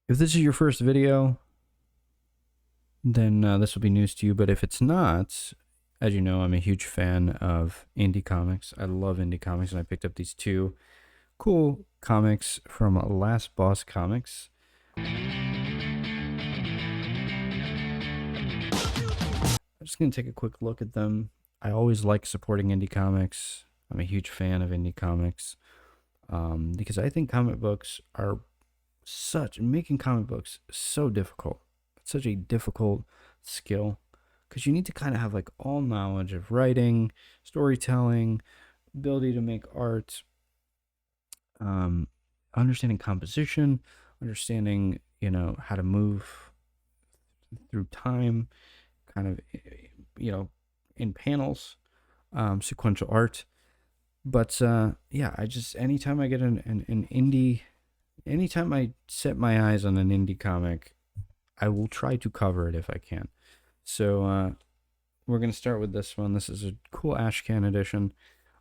If this is your first video, then this will be news to you. But if it's not, as you know, I'm a huge fan of indie comics. I love indie comics, and I picked up these two cool comics from Last Boss Comics. I'm just going to take a quick look at them. I always like supporting indie comics. I'm a huge fan of indie comics because I think comic books are making comic books so difficult. It's such a difficult skill because you need to kind of have like all knowledge of writing, storytelling, ability to make art, um, understanding composition, understanding, how to move through time, kind of, in panels, sequential art. But yeah, anytime I get an indie, anytime I set my eyes on an indie comic, I will try to cover it if I can. So we're going to start with this one. This is a cool Ashcan edition.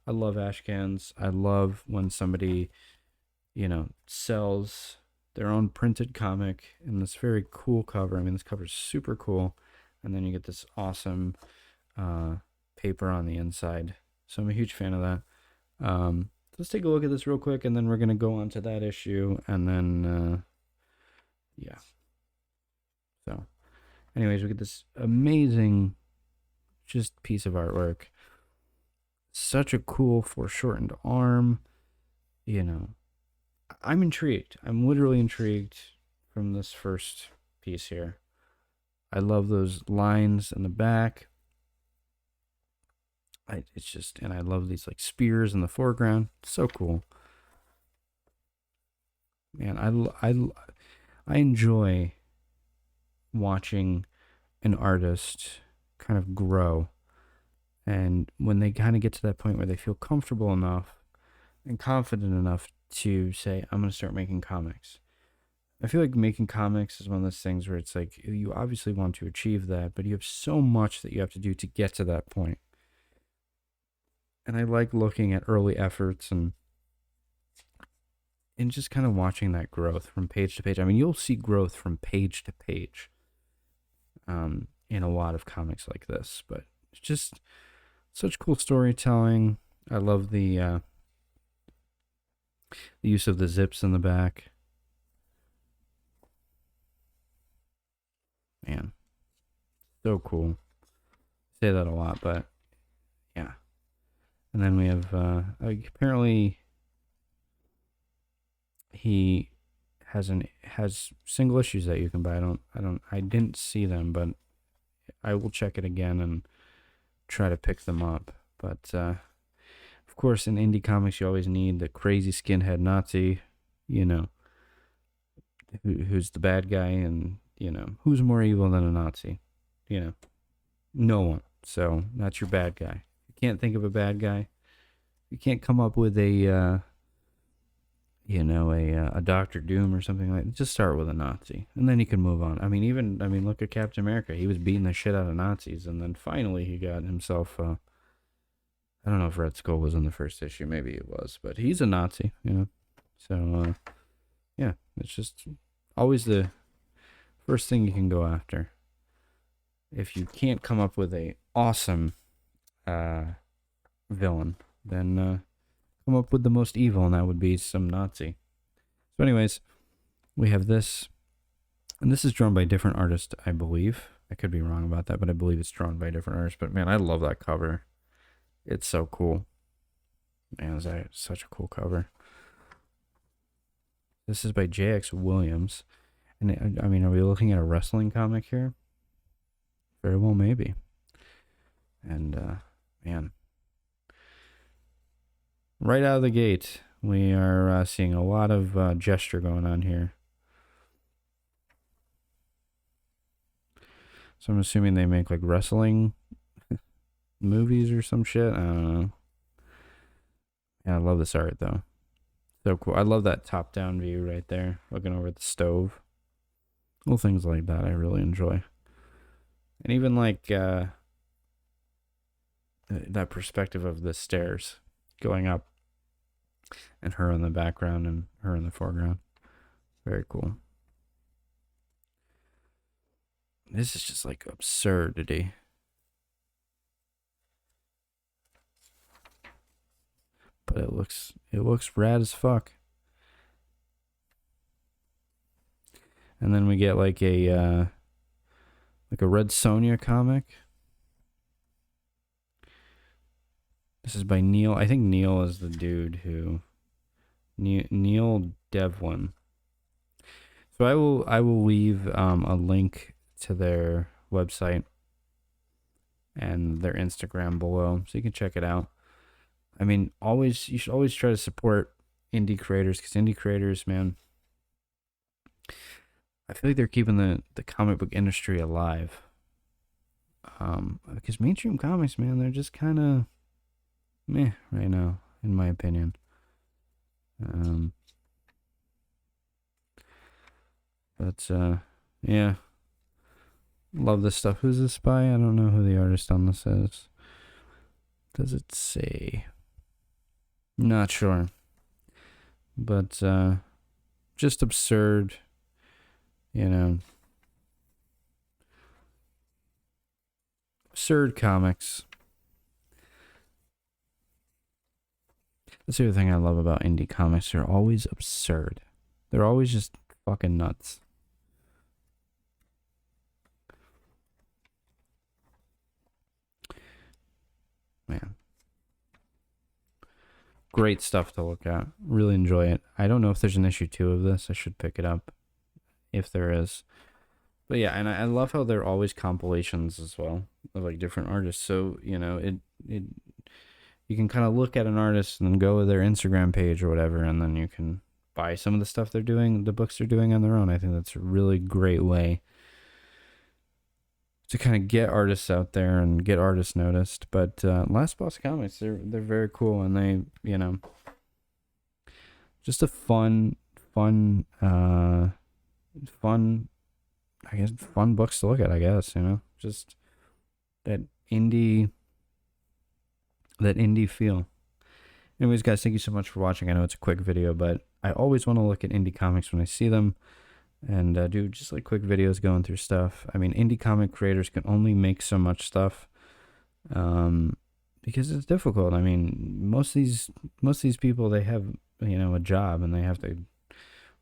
I love Ashcans. I love when somebody, sells their own printed comic in this very cool cover. I mean, this cover is super cool. And then you get this awesome paper on the inside. So I'm a huge fan of that. Let's take a look at this real quick, and then we're going to go on to that issue. And then, yeah. So, anyways, we get this amazing just piece of artwork. Such a cool foreshortened arm. I'm intrigued. I'm literally intrigued from this first piece here. I love those lines in the back. And I love these like spears in the foreground. So cool. Man, I enjoy watching an artist kind of grow. And when they kind of get to that point where they feel comfortable enough and confident enough to say, I'm going to start making comics. I feel like making comics is one of those things where it's like you obviously want to achieve that, but you have so much that you have to do to get to that point. And I like looking at early efforts and just kind of watching that growth from page to page. I mean, you'll see growth from page to page in a lot of comics like this, but it's just such cool storytelling. I love the use of the zips in the back. Man, so cool. I say that a lot, but yeah. And then we have apparently he has single issues that you can buy. I didn't see them, but I will check it again and try to pick them up. But of course, in indie comics, you always need the crazy skinhead Nazi, who's the bad guy, and who's more evil than a Nazi, no one. So that's your bad guy. You can't think of a bad guy. You can't come up with a Doctor Doom or something like that. Just start with a Nazi, and then you can move on. I mean, look at Captain America. He was beating the shit out of Nazis, and then finally he got himself. I don't know if Red Skull was in the first issue. Maybe it was, but he's a Nazi, So, yeah, it's just always the first thing you can go after. If you can't come up with a awesome villain, then come up with the most evil, and that would be some Nazi. So, anyways, we have this, and this is drawn by a different artist, I believe. I could be wrong about that, but I believe it's drawn by a different artist. But man, I love that cover. It's so cool. Man, it's such a cool cover. This is by J.X. Williams. And I mean, are we looking at a wrestling comic here? Very well, maybe. And, man. Right out of the gate, we are seeing a lot of gesture going on here. So I'm assuming they make like wrestling movies or some shit. I don't know. Yeah, I love this art though. So cool. I love that top-down view right there, looking over the stove. Little things like that I really enjoy. And even like that perspective of the stairs going up and her in the background and her in the foreground. Very cool. This is just like absurdity. But it looks rad as fuck. And then we get like a Red Sonja comic. This is by Neil. I think Neil is the dude who Neil Devlin. So I will leave a link to their website and their Instagram below, so you can check it out. I mean, you should always try to support indie creators, because indie creators, man, I feel like they're keeping the comic book industry alive. Because mainstream comics, man, they're just kind of meh right now, in my opinion. But yeah, love this stuff. Who's this by? I don't know who the artist on this is. Does it say? Not sure. But just absurd, you know. Absurd comics. That's the other thing I love about indie comics. They're always absurd. They're always just fucking nuts. Man. Great stuff to look at. Really enjoy it. I don't know if there's an issue 2 of this. I should pick it up if there is. But yeah, and I love how they're always compilations as well of like different artists. So, you know, it you can kind of look at an artist and then go to their Instagram page or whatever, and then you can buy some of the stuff they're doing, the books they're doing on their own. I think that's a really great way to kind of get artists out there and get artists noticed. But Last Boss Comics, they're very cool, and they, you know, just a fun I guess fun books to look at, I guess, you know, just that indie feel. Anyways, guys, thank you so much for watching. I know it's a quick video, but I always want to look at indie comics when I see them, and do just like quick videos going through stuff. I mean, indie comic creators can only make so much stuff, because it's difficult. I mean, most of these people, they have, you know, a job, and they have to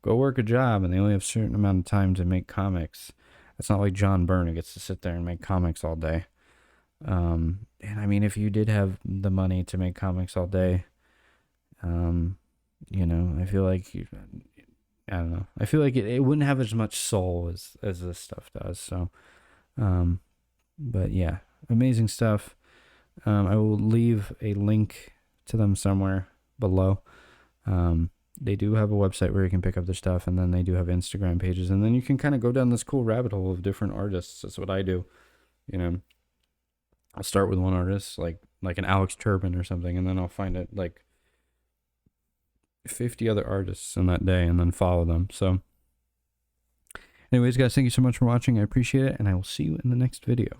go work a job, and they only have a certain amount of time to make comics. It's not like John Byrne, who gets to sit there and make comics all day. And I mean, if you did have the money to make comics all day, you know, I feel like I don't know. I feel like it wouldn't have as much soul as this stuff does. So, but yeah, amazing stuff. I will leave a link to them somewhere below. They do have a website where you can pick up their stuff, and then they do have Instagram pages, and then you can kind of go down this cool rabbit hole of different artists. That's what I do. You know, I'll start with one artist, like an Alex Turbin or something, and then I'll find it like 50 other artists in that day, and then follow them. So anyways, guys, thank you so much for watching. I appreciate it, and I will see you in the next video.